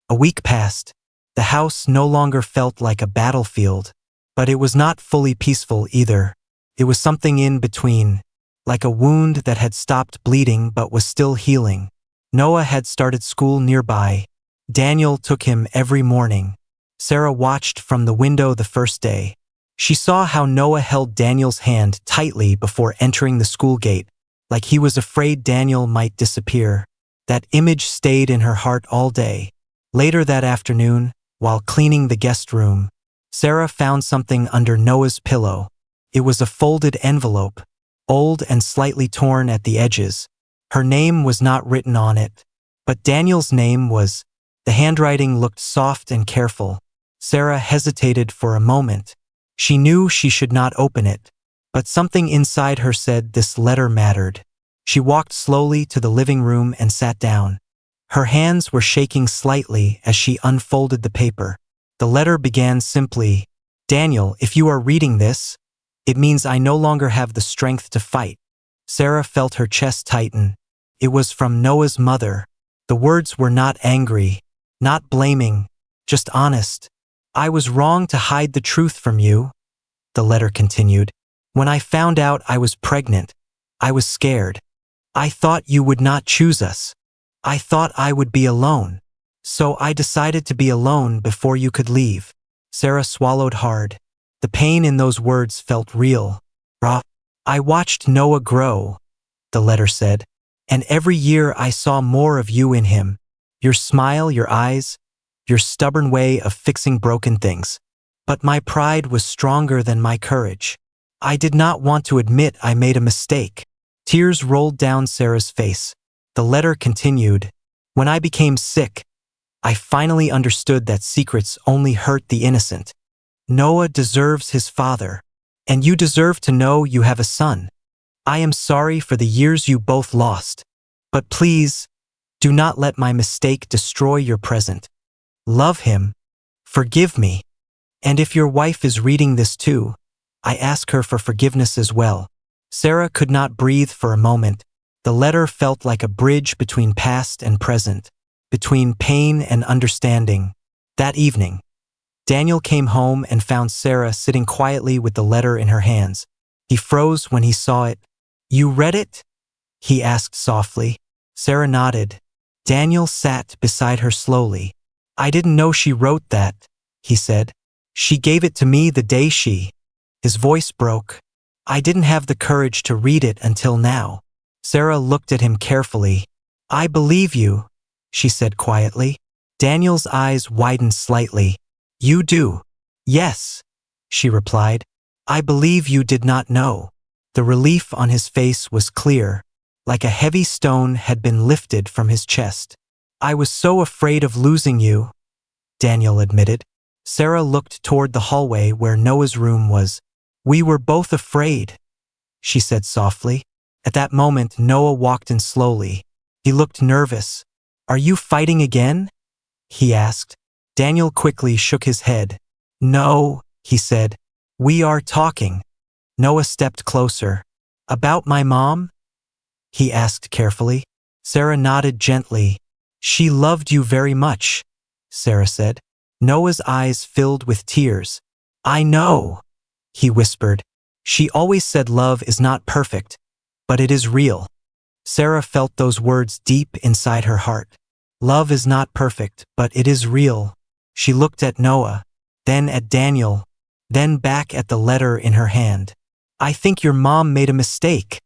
A week passed. The house no longer felt like a battlefield, but it was not fully peaceful either. It was something in between, like a wound that had stopped bleeding but was still healing. Noah had started school nearby. Daniel took him every morning. Sara watched from the window the first day. She saw how Noah held Daniel's hand tightly before entering the school gate, like he was afraid Daniel might disappear. That image stayed in her heart all day. Later that afternoon, while cleaning the guest room, Sara found something under Noah's pillow. It was a folded envelope, old and slightly torn at the edges. Her name was not written on it, but Daniel's name was. The handwriting looked soft and careful. Sara hesitated for a moment. She knew she should not open it, but something inside her said this letter mattered. She walked slowly to the living room and sat down. Her hands were shaking slightly as she unfolded the paper. The letter began simply, "Daniel, if you are reading this, it means I no longer have the strength to fight." Sara felt her chest tighten. It was from Noah's mother. The words were not angry, not blaming, just honest. "I was wrong to hide the truth from you," the letter continued. "When I found out I was pregnant, I was scared. I thought you would not choose us. I thought I would be alone. So I decided to be alone before you could leave." Sara swallowed hard. The pain in those words felt real, raw. "I watched Noah grow," the letter said, "and every year I saw more of you in him. Your smile, your eyes, your stubborn way of fixing broken things. But my pride was stronger than my courage. I did not want to admit I made a mistake." Tears rolled down Sara's face. The letter continued, "When I became sick, I finally understood that secrets only hurt the innocent. Noah deserves his father, and you deserve to know you have a son. I am sorry for the years you both lost, but please, do not let my mistake destroy your present. Love him. Forgive me. And if your wife is reading this too, I ask her for forgiveness as well." Sara could not breathe for a moment. The letter felt like a bridge between past and present, between pain and understanding. That evening, Daniel came home and found Sara sitting quietly with the letter in her hands. He froze when he saw it. "You read it?" he asked softly. Sara nodded. Daniel sat beside her slowly. "I didn't know she wrote that," he said. "She gave it to me the day she—" His voice broke. "I didn't have the courage to read it until now." Sara looked at him carefully. "I believe you," she said quietly. Daniel's eyes widened slightly. "You do?" "Yes," she replied. "I believe you did not know." The relief on his face was clear, like a heavy stone had been lifted from his chest. "I was so afraid of losing you," Daniel admitted. Sara looked toward the hallway where Noah's room was. "We were both afraid," she said softly. At that moment, Noah walked in slowly. He looked nervous. "Are you fighting again?" he asked. Daniel quickly shook his head. "No," he said. "We are talking." Noah stepped closer. "About my mom?" he asked carefully. Sara nodded gently. "She loved you very much," Sara said. Noah's eyes filled with tears. "I know," he whispered. "She always said love is not perfect, but it is real." Sara felt those words deep inside her heart. Love is not perfect, but it is real. She looked at Noah, then at Daniel, then back at the letter in her hand. "I think your mom made a mistake,"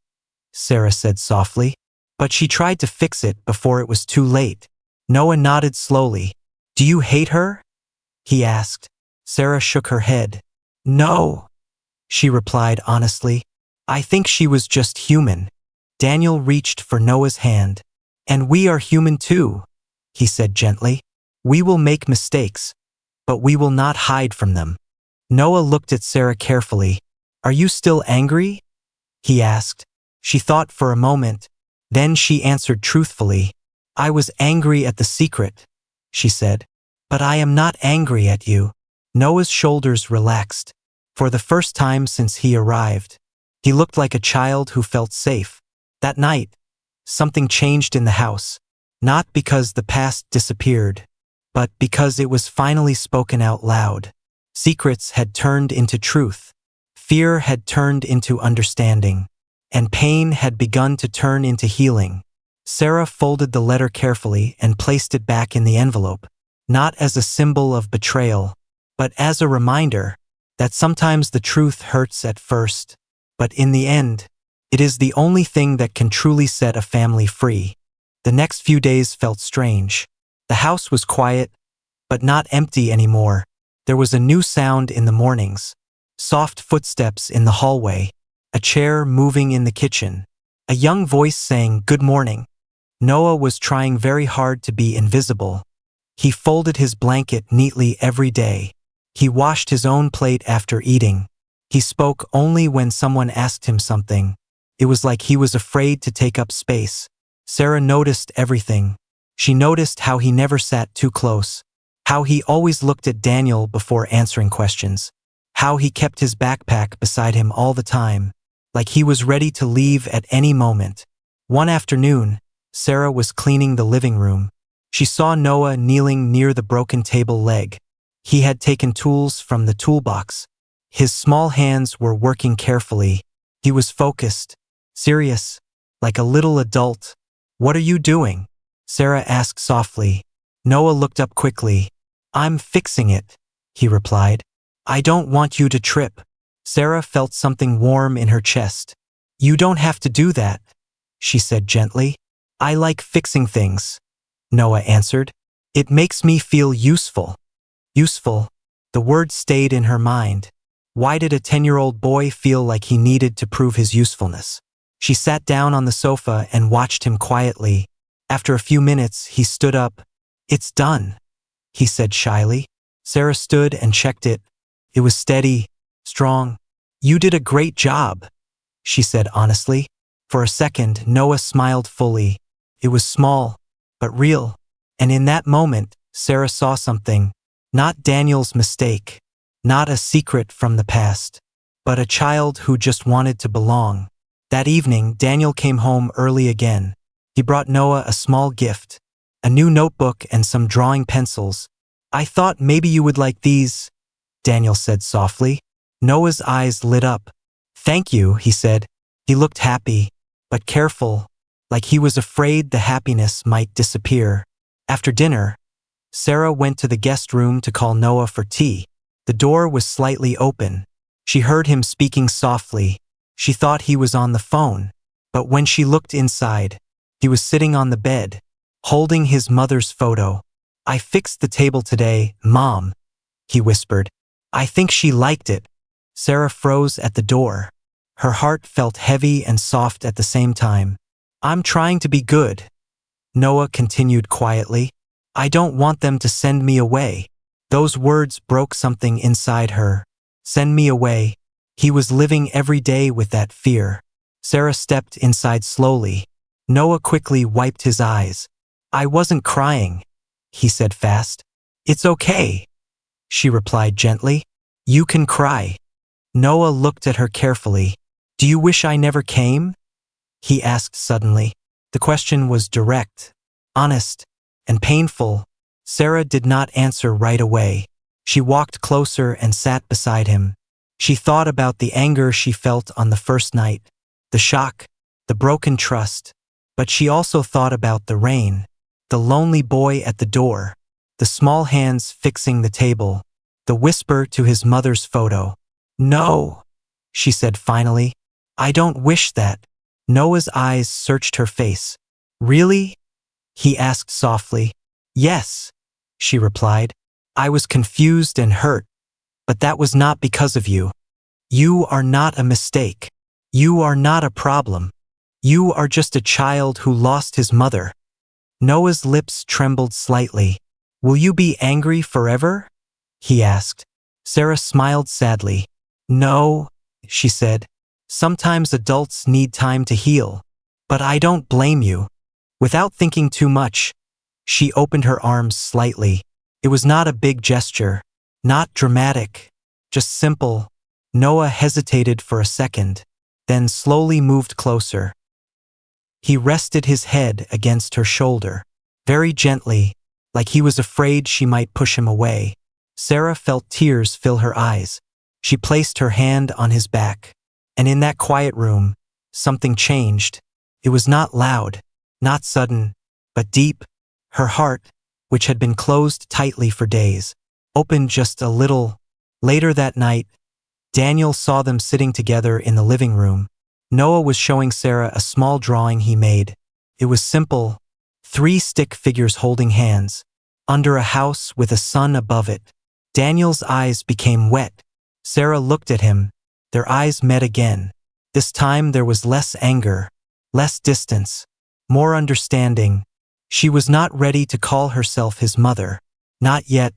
Sara said softly, "but she tried to fix it before it was too late." Noah nodded slowly. "Do you hate her?" he asked. Sara shook her head. "No," she replied honestly. "I think she was just human." Daniel reached for Noah's hand. "And we are human too," he said gently. "We will make mistakes, but we will not hide from them." Noah looked at Sara carefully. "Are you still angry?" he asked. She thought for a moment. Then she answered truthfully. "I was angry at the secret," she said. "But I am not angry at you." Noah's shoulders relaxed. For the first time since he arrived, he looked like a child who felt safe. That night, something changed in the house. Not because the past disappeared, but because it was finally spoken out loud. Secrets had turned into truth. Fear had turned into understanding. And pain had begun to turn into healing. Sara folded the letter carefully and placed it back in the envelope, not as a symbol of betrayal, but as a reminder that sometimes the truth hurts at first, but in the end, it is the only thing that can truly set a family free. The next few days felt strange. The house was quiet, but not empty anymore. There was a new sound in the mornings, soft footsteps in the hallway, a chair moving in the kitchen, a young voice saying, "Good morning." Noah was trying very hard to be invisible. He folded his blanket neatly every day. He washed his own plate after eating. He spoke only when someone asked him something. It was like he was afraid to take up space. Sara noticed everything. She noticed how he never sat too close, how he always looked at Daniel before answering questions, how he kept his backpack beside him all the time, like he was ready to leave at any moment. One afternoon, Sara was cleaning the living room. She saw Noah kneeling near the broken table leg. He had taken tools from the toolbox. His small hands were working carefully. He was focused, serious, like a little adult. "What are you doing?" Sara asked softly. Noah looked up quickly. "I'm fixing it," he replied. "I don't want you to trip." Sara felt something warm in her chest. "You don't have to do that," she said gently. "I like fixing things," Noah answered. "It makes me feel useful." Useful. The word stayed in her mind. Why did a 10-year-old boy feel like he needed to prove his usefulness? She sat down on the sofa and watched him quietly. After a few minutes, he stood up. "It's done," he said shyly. Sara stood and checked it. It was steady, strong. "You did a great job," she said honestly. For a second, Noah smiled fully. It was small, but real. And in that moment, Sara saw something. Not Daniel's mistake. Not a secret from the past. But a child who just wanted to belong. That evening, Daniel came home early again. He brought Noah a small gift. A new notebook and some drawing pencils. "I thought maybe you would like these," Daniel said softly. Noah's eyes lit up. "Thank you," he said. He looked happy, but careful, like he was afraid the happiness might disappear. After dinner, Sara went to the guest room to call Noah for tea. The door was slightly open. She heard him speaking softly. She thought he was on the phone, but when she looked inside, he was sitting on the bed, holding his mother's photo. "I fixed the table today, Mom," he whispered. "I think she liked it." Sara froze at the door. Her heart felt heavy and soft at the same time. "I'm trying to be good," Noah continued quietly. "I don't want them to send me away." Those words broke something inside her. Send me away. He was living every day with that fear. Sara stepped inside slowly. Noah quickly wiped his eyes. "I wasn't crying," he said fast. "It's okay," she replied gently. "You can cry." Noah looked at her carefully. "Do you wish I never came?" he asked suddenly. The question was direct, honest, and painful. Sara did not answer right away. She walked closer and sat beside him. She thought about the anger she felt on the first night, the shock, the broken trust, but she also thought about the rain, the lonely boy at the door, the small hands fixing the table, the whisper to his mother's photo. "No," she said finally. "I don't wish that." Noah's eyes searched her face. "Really?" he asked softly. "Yes," she replied. "I was confused and hurt, but that was not because of you. You are not a mistake. You are not a problem. You are just a child who lost his mother." Noah's lips trembled slightly. "Will you be angry forever?" he asked. Sara smiled sadly. "No," she said. "Sometimes adults need time to heal. But I don't blame you." Without thinking too much, she opened her arms slightly. It was not a big gesture, not dramatic, just simple. Noah hesitated for a second, then slowly moved closer. He rested his head against her shoulder. Very gently, like he was afraid she might push him away. Sara felt tears fill her eyes. She placed her hand on his back. And in that quiet room, something changed. It was not loud, not sudden, but deep. Her heart, which had been closed tightly for days, opened just a little. Later that night, Daniel saw them sitting together in the living room. Noah was showing Sara a small drawing he made. It was simple, 3 stick figures holding hands, under a house with a sun above it. Daniel's eyes became wet. Sara looked at him. Their eyes met again. This time there was less anger, less distance, more understanding. She was not ready to call herself his mother. Not yet,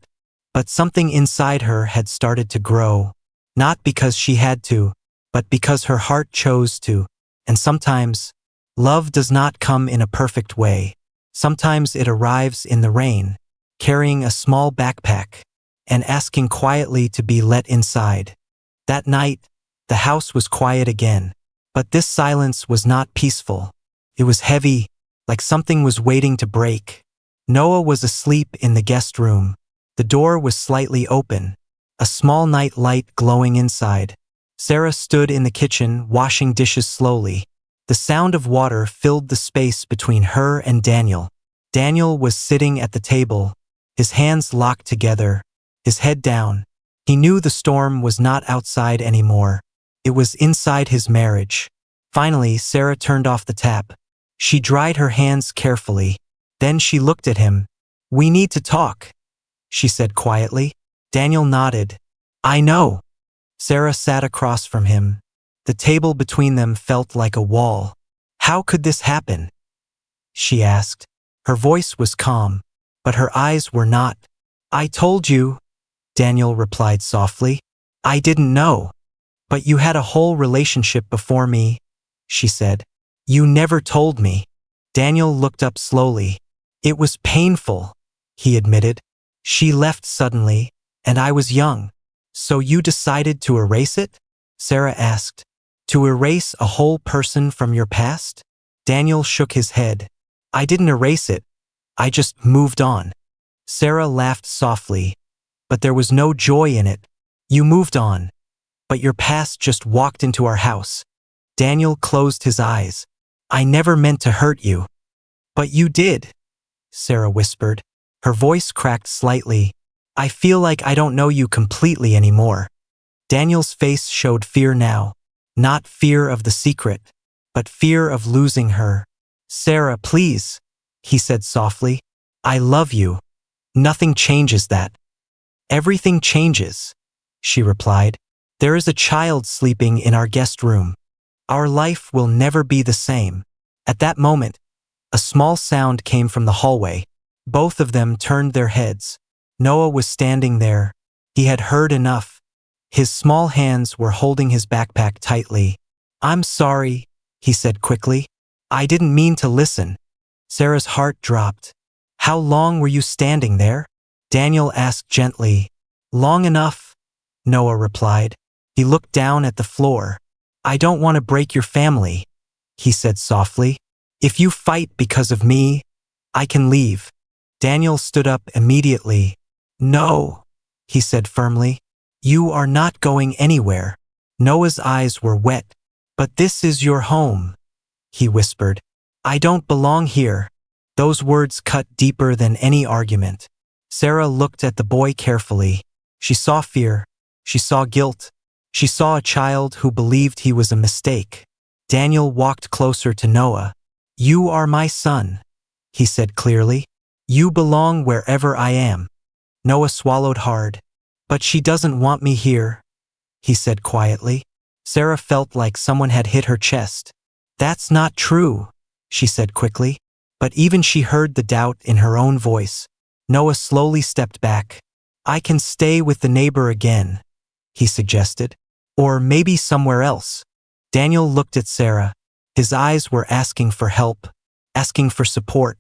but something inside her had started to grow. Not because she had to, but because her heart chose to. And sometimes, love does not come in a perfect way. Sometimes it arrives in the rain, carrying a small backpack, and asking quietly to be let inside. That night, the house was quiet again. But this silence was not peaceful. It was heavy, like something was waiting to break. Noah was asleep in the guest room. The door was slightly open, a small night light glowing inside. Sara stood in the kitchen, washing dishes slowly. The sound of water filled the space between her and Daniel. Daniel was sitting at the table, his hands locked together, his head down. He knew the storm was not outside anymore. It was inside his marriage. Finally, Sara turned off the tap. She dried her hands carefully. Then she looked at him. "We need to talk," she said quietly. Daniel nodded. "I know." Sara sat across from him. The table between them felt like a wall. "How could this happen?" she asked. Her voice was calm, but her eyes were not. "I told you," Daniel replied softly. "I didn't know." "But you had a whole relationship before me," she said. "You never told me." Daniel looked up slowly. "It was painful," he admitted. "She left suddenly, and I was young." "So you decided to erase it?" Sara asked. "To erase a whole person from your past?" Daniel shook his head. "I didn't erase it. I just moved on." Sara laughed softly, but there was no joy in it. "You moved on, but your past just walked into our house." Daniel closed his eyes. "I never meant to hurt you." "But you did," Sara whispered. Her voice cracked slightly. "I feel like I don't know you completely anymore." Daniel's face showed fear now. Not fear of the secret, but fear of losing her. "Sara, please," he said softly. "I love you. Nothing changes that." "Everything changes," she replied. "There is a child sleeping in our guest room. Our life will never be the same." At that moment, a small sound came from the hallway. Both of them turned their heads. Noah was standing there. He had heard enough. His small hands were holding his backpack tightly. "I'm sorry," he said quickly. "I didn't mean to listen." Sara's heart dropped. "How long were you standing there?" Daniel asked gently. "Long enough," Noah replied. He looked down at the floor. "I don't want to break your family," he said softly. "If you fight because of me, I can leave." Daniel stood up immediately. "No," he said firmly. "You are not going anywhere." Noah's eyes were wet. "But this is your home," he whispered. "I don't belong here." Those words cut deeper than any argument. Sara looked at the boy carefully. She saw fear. She saw guilt. She saw a child who believed he was a mistake. Daniel walked closer to Noah. "You are my son," he said clearly. "You belong wherever I am." Noah swallowed hard. "But she doesn't want me here," he said quietly. Sara felt like someone had hit her chest. "That's not true," she said quickly. But even she heard the doubt in her own voice. Noah slowly stepped back. "I can stay with the neighbor again," he suggested. "Or maybe somewhere else." Daniel looked at Sara. His eyes were asking for help, asking for support,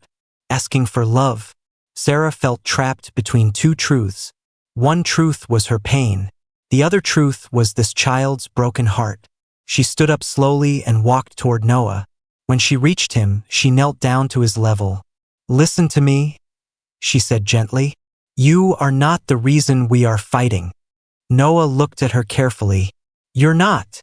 asking for love. Sara felt trapped between two truths. One truth was her pain. The other truth was this child's broken heart. She stood up slowly and walked toward Noah. When she reached him, she knelt down to his level. "Listen to me," she said gently. You are not the reason we are fighting. Noah looked at her carefully. You're not?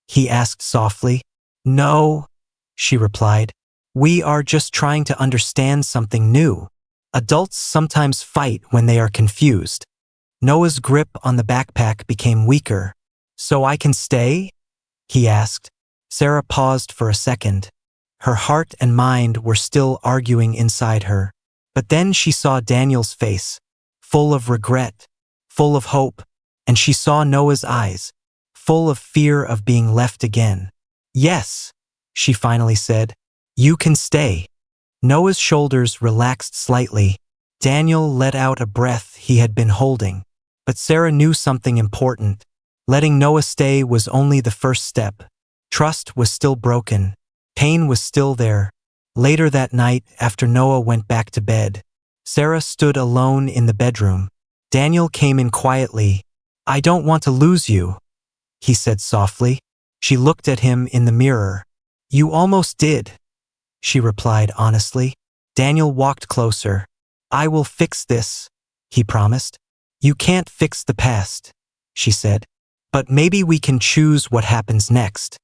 He asked softly. No, she replied. We are just trying to understand something new. Adults sometimes fight when they are confused. Noah's grip on the backpack became weaker. So I can stay? He asked. Sara paused for a second. Her heart and mind were still arguing inside her. But then she saw Daniel's face, full of regret, full of hope, and she saw Noah's eyes, full of fear of being left again. Yes, she finally said. You can stay. Noah's shoulders relaxed slightly. Daniel let out a breath he had been holding. But Sara knew something important. Letting Noah stay was only the first step. Trust was still broken. Pain was still there. Later that night, after Noah went back to bed, Sara stood alone in the bedroom. Daniel came in quietly. I don't want to lose you, he said softly. She looked at him in the mirror. You almost did, she replied honestly. Daniel walked closer. I will fix this, he promised. You can't fix the past, she said. But maybe we can choose what happens next.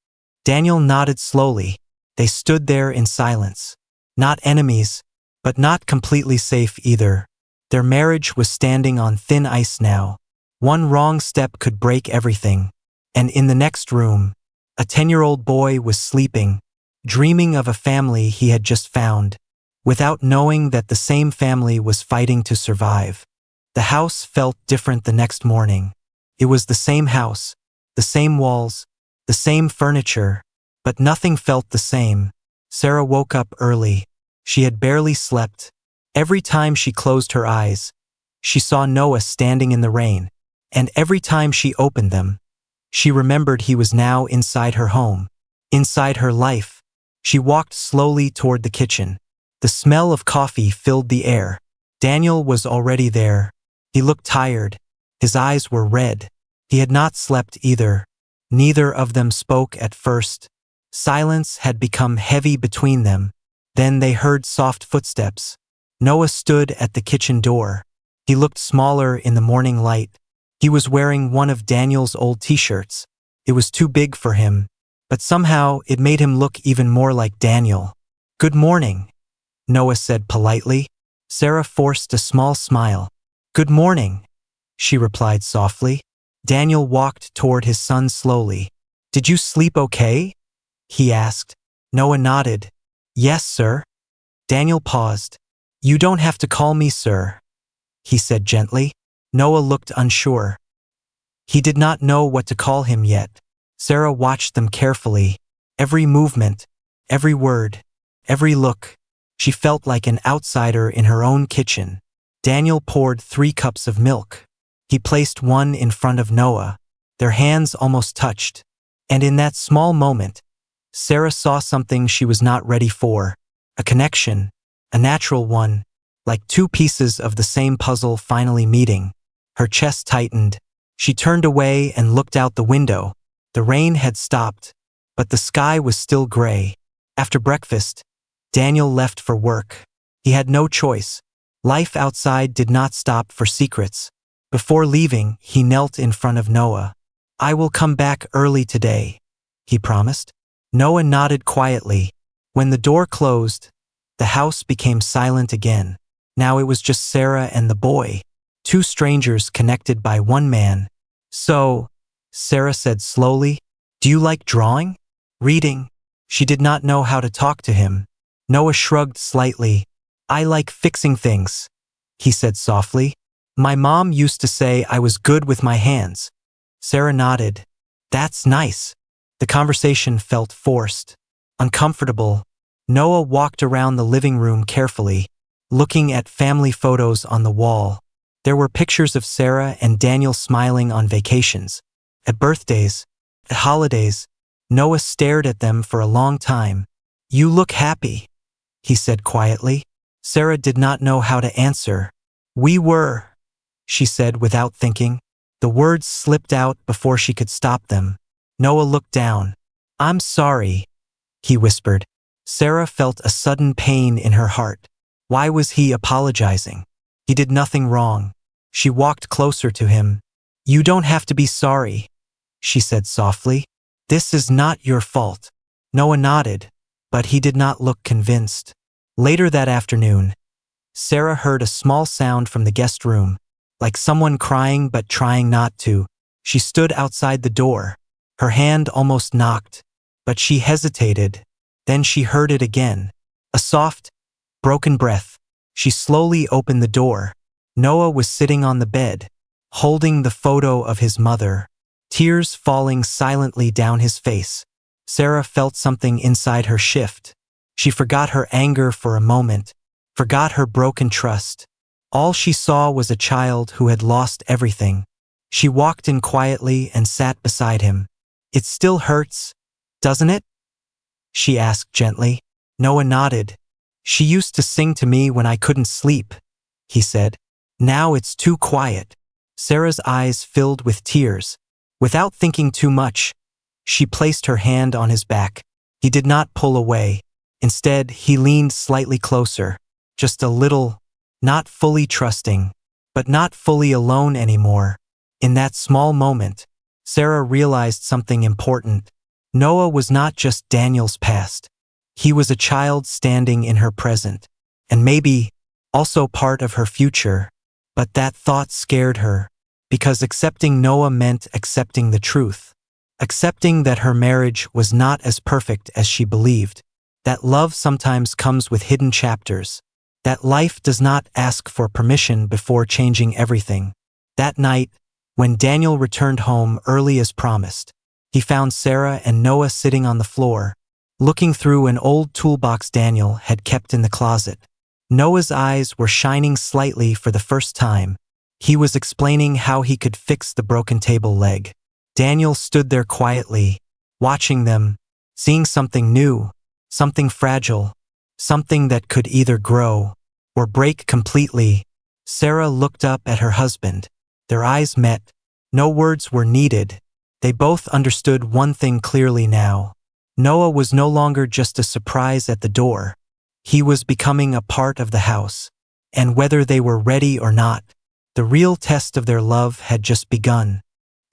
Daniel nodded slowly. They stood there in silence. Not enemies, but not completely safe either. Their marriage was standing on thin ice now. One wrong step could break everything. And in the next room, a 10-year-old boy was sleeping, dreaming of a family he had just found, without knowing that the same family was fighting to survive. The house felt different the next morning. It was the same house, the same walls, the same furniture, but nothing felt the same. Sara woke up early. She had barely slept. Every time she closed her eyes, she saw Noah standing in the rain, and every time she opened them, she remembered he was now inside her home, inside her life. She walked slowly toward the kitchen. The smell of coffee filled the air. Daniel was already there. He looked tired. His eyes were red. He had not slept either. Neither of them spoke at first. Silence had become heavy between them. Then they heard soft footsteps. Noah stood at the kitchen door. He looked smaller in the morning light. He was wearing one of Daniel's old t-shirts. It was too big for him, but somehow it made him look even more like Daniel. Good morning, Noah said politely. Sara forced a small smile. Good morning, she replied softly. Daniel walked toward his son slowly. Did you sleep okay? He asked. Noah nodded. Yes, sir. Daniel paused. You don't have to call me sir, he said gently. Noah looked unsure. He did not know what to call him yet. Sara watched them carefully. Every movement, every word, every look. She felt like an outsider in her own kitchen. Daniel poured 3 cups of milk. He placed one in front of Noah. Their hands almost touched. And in that small moment, Sara saw something she was not ready for. A connection, a natural one, like 2 pieces of the same puzzle finally meeting. Her chest tightened. She turned away and looked out the window. The rain had stopped, but the sky was still gray. After breakfast, Daniel left for work. He had no choice. Life outside did not stop for secrets. Before leaving, he knelt in front of Noah. I will come back early today, he promised. Noah nodded quietly. When the door closed, the house became silent again. Now it was just Sara and the boy, 2 strangers connected by one man. So, Sara said slowly, do you like drawing? Reading? She did not know how to talk to him. Noah shrugged slightly. I like fixing things, he said softly. My mom used to say I was good with my hands. Sara nodded. That's nice. The conversation felt forced, uncomfortable. Noah walked around the living room carefully, looking at family photos on the wall. There were pictures of Sara and Daniel smiling on vacations, at birthdays, at holidays. Noah stared at them for a long time. You look happy, he said quietly. Sara did not know how to answer. We were, she said without thinking. The words slipped out before she could stop them. Noah looked down. I'm sorry, he whispered. Sara felt a sudden pain in her heart. Why was he apologizing? He did nothing wrong. She walked closer to him. You don't have to be sorry, she said softly. This is not your fault. Noah nodded, but he did not look convinced. Later that afternoon, Sara heard a small sound from the guest room, like someone crying but trying not to. She stood outside the door. Her hand almost knocked, but she hesitated. Then she heard it again. A soft, broken breath. She slowly opened the door. Noah was sitting on the bed, holding the photo of his mother, tears falling silently down his face. Sara felt something inside her shift. She forgot her anger for a moment, forgot her broken trust. All she saw was a child who had lost everything. She walked in quietly and sat beside him. It still hurts, doesn't it? She asked gently. Noah nodded. She used to sing to me when I couldn't sleep, he said. Now it's too quiet. Sara's eyes filled with tears. Without thinking too much, she placed her hand on his back. He did not pull away. Instead, he leaned slightly closer, just a little, not fully trusting, but not fully alone anymore. In that small moment, Sara realized something important. Noah was not just Daniel's past. He was a child standing in her present, and maybe also part of her future. But that thought scared her, because accepting Noah meant accepting the truth. Accepting that her marriage was not as perfect as she believed. That love sometimes comes with hidden chapters. That life does not ask for permission before changing everything. That night, when Daniel returned home early as promised, he found Sara and Noah sitting on the floor, looking through an old toolbox Daniel had kept in the closet. Noah's eyes were shining slightly for the first time. He was explaining how he could fix the broken table leg. Daniel stood there quietly, watching them, seeing something new, something fragile, something that could either grow or break completely. Sara looked up at her husband. Their eyes met. No words were needed. They both understood one thing clearly now. Noah was no longer just a surprise at the door. He was becoming a part of the house. And whether they were ready or not, the real test of their love had just begun.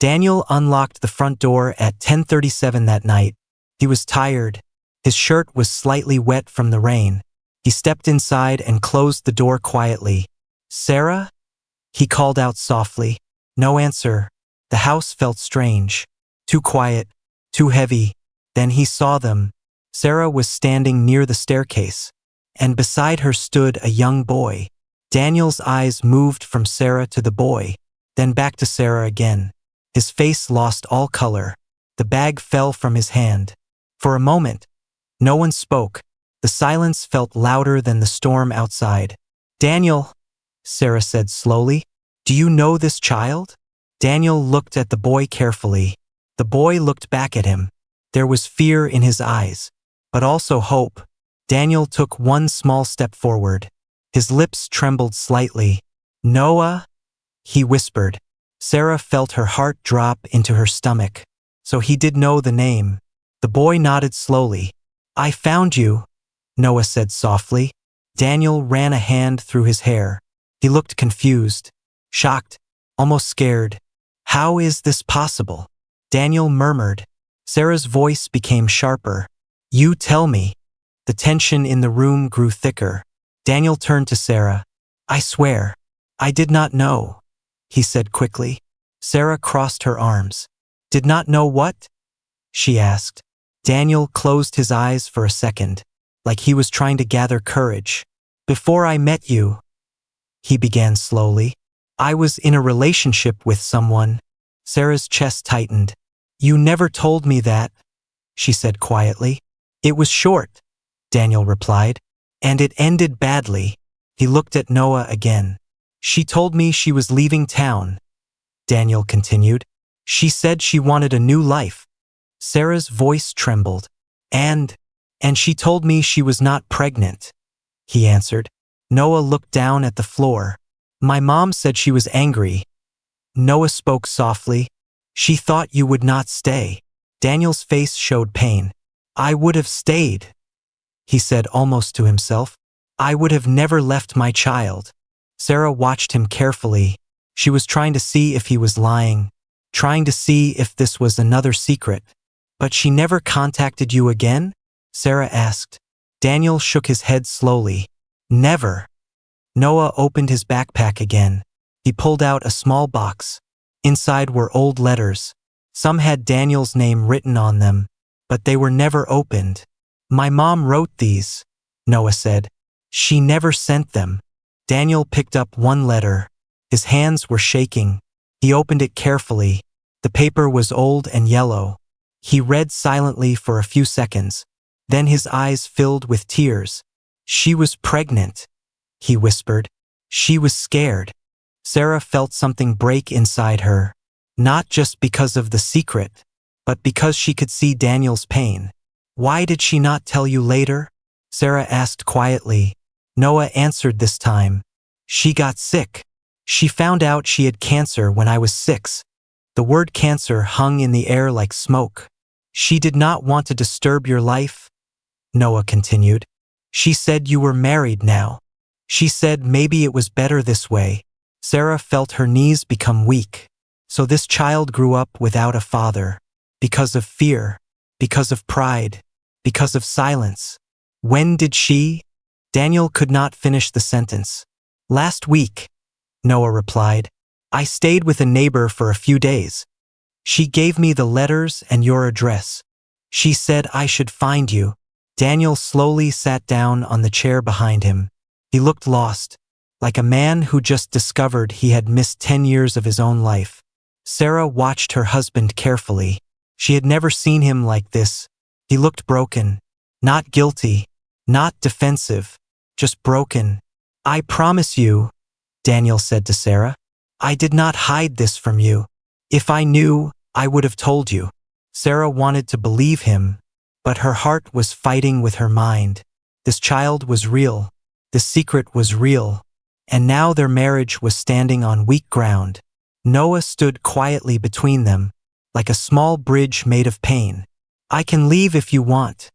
Daniel unlocked the front door at 10:37 that night. He was tired. His shirt was slightly wet from the rain. He stepped inside and closed the door quietly. Sara? He called out softly. No answer. The house felt strange. Too quiet. Too heavy. Then he saw them. Sara was standing near the staircase, and beside her stood a young boy. Daniel's eyes moved from Sara to the boy, then back to Sara again. His face lost all color. The bag fell from his hand. For a moment, no one spoke. The silence felt louder than the storm outside. Daniel, Sara said slowly, do you know this child? Daniel looked at the boy carefully. The boy looked back at him. There was fear in his eyes, but also hope. Daniel took one small step forward. His lips trembled slightly. Noah, he whispered. Sara felt her heart drop into her stomach. So he did know the name. The boy nodded slowly. I found you, Noah said softly. Daniel ran a hand through his hair. He looked confused, shocked, almost scared. How is this possible? Daniel murmured. Sara's voice became sharper. You tell me. The tension in the room grew thicker. Daniel turned to Sara. I swear, I did not know, he said quickly. Sara crossed her arms. Did not know what? She asked. Daniel closed his eyes for a second, like he was trying to gather courage. Before I met you, he began slowly, I was in a relationship with someone. Sara's chest tightened. You never told me that, she said quietly. It was short, Daniel replied, and it ended badly. He looked at Noah again. She told me she was leaving town, Daniel continued. She said she wanted a new life. Sara's voice trembled. And she told me she was not pregnant, he answered. Noah looked down at the floor. My mom said she was angry. Noah spoke softly. She thought you would not stay. Daniel's face showed pain. I would have stayed, he said almost to himself. I would have never left my child. Sara watched him carefully. She was trying to see if he was lying, trying to see if this was another secret. But she never contacted you again? Sara asked. Daniel shook his head slowly. Never. Noah opened his backpack again. He pulled out a small box. Inside were old letters. Some had Daniel's name written on them, but they were never opened. My mom wrote these, Noah said. She never sent them. Daniel picked up one letter. His hands were shaking. He opened it carefully. The paper was old and yellow. He read silently for a few seconds. Then his eyes filled with tears. She was pregnant, he whispered. She was scared. Sara felt something break inside her. Not just because of the secret, but because she could see Daniel's pain. Why did she not tell you later? Sara asked quietly. Noah answered this time. She got sick. She found out she had cancer when I was 6. The word cancer hung in the air like smoke. She did not want to disturb your life, Noah continued. She said you were married now. She said maybe it was better this way. Sara felt her knees become weak. So this child grew up without a father. Because of fear. Because of pride. Because of silence. When did she? Daniel could not finish the sentence. Last week, Noah replied. I stayed with a neighbor for a few days. She gave me the letters and your address. She said I should find you. Daniel slowly sat down on the chair behind him. He looked lost, like a man who just discovered he had missed 10 years of his own life. Sara watched her husband carefully. She had never seen him like this. He looked broken, not guilty, not defensive, just broken. I promise you, Daniel said to Sara, I did not hide this from you. If I knew, I would have told you. Sara wanted to believe him, but her heart was fighting with her mind. This child was real. The secret was real. And now their marriage was standing on weak ground. Noah stood quietly between them, like a small bridge made of pain. I can leave if you want,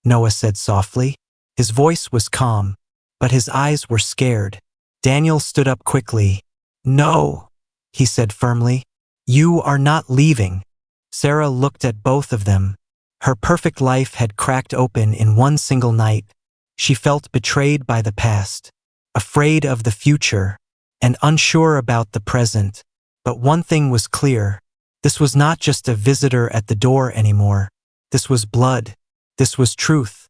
Noah said softly. His voice was calm, but his eyes were scared. Daniel stood up quickly. No, he said firmly. You are not leaving. Sara looked at both of them. Her perfect life had cracked open in one single night. She felt betrayed by the past, afraid of the future, and unsure about the present. But one thing was clear. This was not just a visitor at the door anymore. This was blood. This was truth.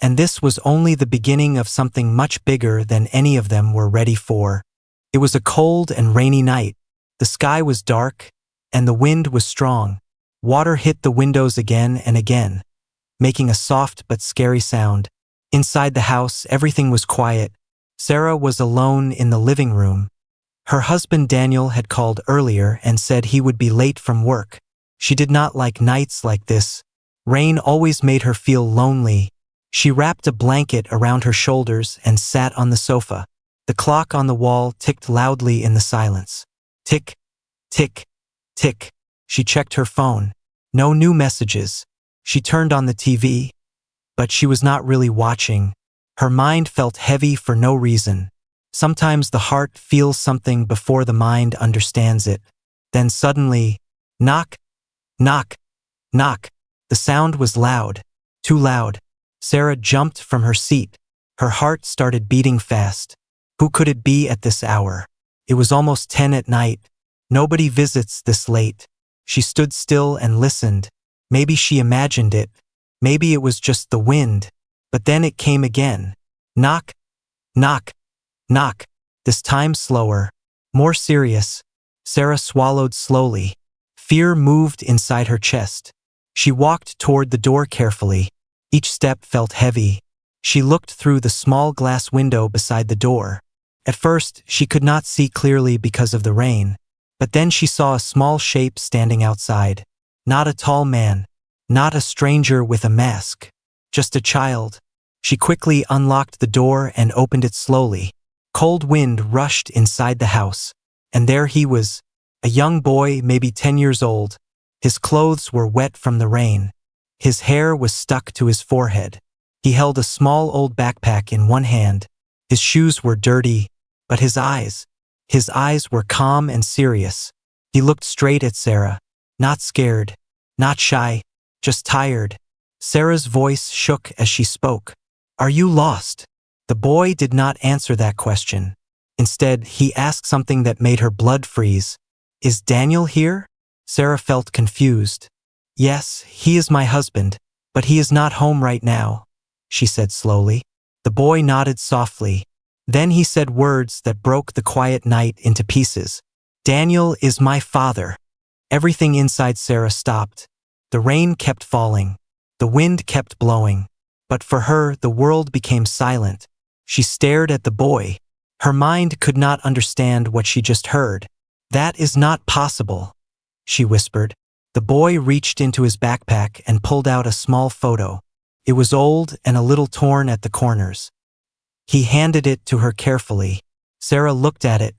And this was only the beginning of something much bigger than any of them were ready for. It was a cold and rainy night. The sky was dark, and the wind was strong. Water hit the windows again and again, making a soft but scary sound. Inside the house, everything was quiet. Sara was alone in the living room. Her husband Daniel had called earlier and said he would be late from work. She did not like nights like this. Rain always made her feel lonely. She wrapped a blanket around her shoulders and sat on the sofa. The clock on the wall ticked loudly in the silence. Tick, tick, tick. She checked her phone. No new messages. She turned on the TV, but she was not really watching. Her mind felt heavy for no reason. Sometimes the heart feels something before the mind understands it. Then suddenly, knock, knock, knock. The sound was loud, too loud. Sara jumped from her seat. Her heart started beating fast. Who could it be at this hour? It was almost 10 at night. Nobody visits this late. She stood still and listened. Maybe she imagined it. Maybe it was just the wind. But then it came again. Knock, knock, knock. This time slower, more serious. Sara swallowed slowly. Fear moved inside her chest. She walked toward the door carefully. Each step felt heavy. She looked through the small glass window beside the door. At first, she could not see clearly because of the rain. But then she saw a small shape standing outside. Not a tall man. Not a stranger with a mask. Just a child. She quickly unlocked the door and opened it slowly. Cold wind rushed inside the house. And there he was. A young boy, maybe 10 years old. His clothes were wet from the rain. His hair was stuck to his forehead. He held a small old backpack in one hand. His shoes were dirty, but his eyes were calm and serious. He looked straight at Sara, not scared, not shy, just tired. Sarah's voice shook as she spoke. Are you lost? The boy did not answer that question. Instead, he asked something that made her blood freeze. Is Daniel here? Sara felt confused. Yes, he is my husband, but he is not home right now, she said slowly. The boy nodded softly. Then he said words that broke the quiet night into pieces. Daniel is my father. Everything inside Sara stopped. The rain kept falling. The wind kept blowing. But for her, the world became silent. She stared at the boy. Her mind could not understand what she just heard. That is not possible, she whispered. The boy reached into his backpack and pulled out a small photo. It was old and a little torn at the corners. He handed it to her carefully. Sara looked at it.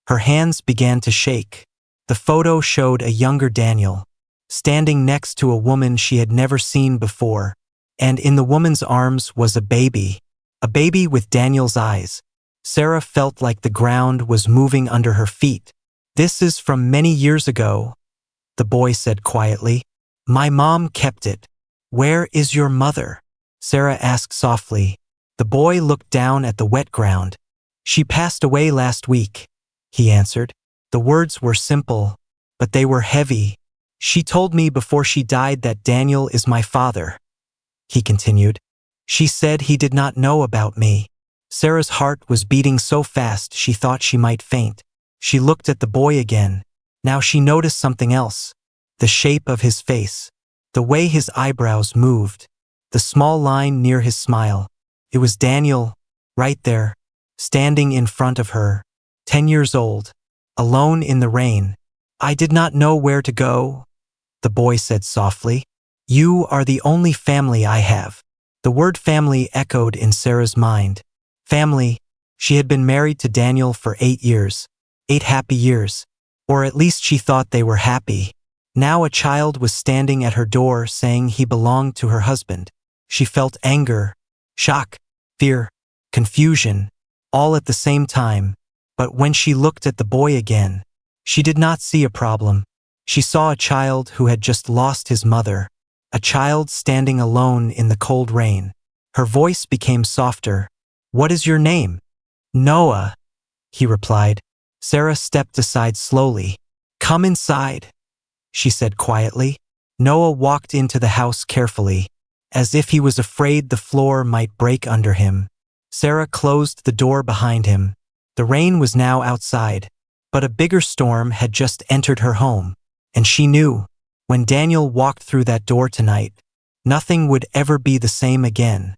Her hands began to shake. The photo showed a younger Daniel, standing next to a woman she had never seen before. And in the woman's arms was a baby with Daniel's eyes. Sara felt like the ground was moving under her feet. This is from many years ago, the boy said quietly. My mom kept it. Where is your mother? Sara asked softly. The boy looked down at the wet ground. She passed away last week, he answered. The words were simple, but they were heavy. She told me before she died that Daniel is my father, he continued. She said he did not know about me. Sara's heart was beating so fast she thought she might faint. She looked at the boy again. Now she noticed something else. The shape of his face. The way his eyebrows moved. The small line near his smile. It was Daniel, right there, standing in front of her, 10 years old, alone in the rain. I did not know where to go, the boy said softly. You are the only family I have. The word family echoed in Sara's mind. Family. She had been married to Daniel for 8 years. 8 happy years. Or at least she thought they were happy. Now a child was standing at her door saying he belonged to her husband. She felt anger, shock, fear, confusion, all at the same time. But when she looked at the boy again, she did not see a problem. She saw a child who had just lost his mother. A child standing alone in the cold rain. Her voice became softer. What is your name? Noah, he replied. Sara stepped aside slowly. Come inside, she said quietly. Noah walked into the house carefully, as if he was afraid the floor might break under him. Sara closed the door behind him. The rain was now outside, but a bigger storm had just entered her home, and she knew, when Daniel walked through that door tonight, nothing would ever be the same again.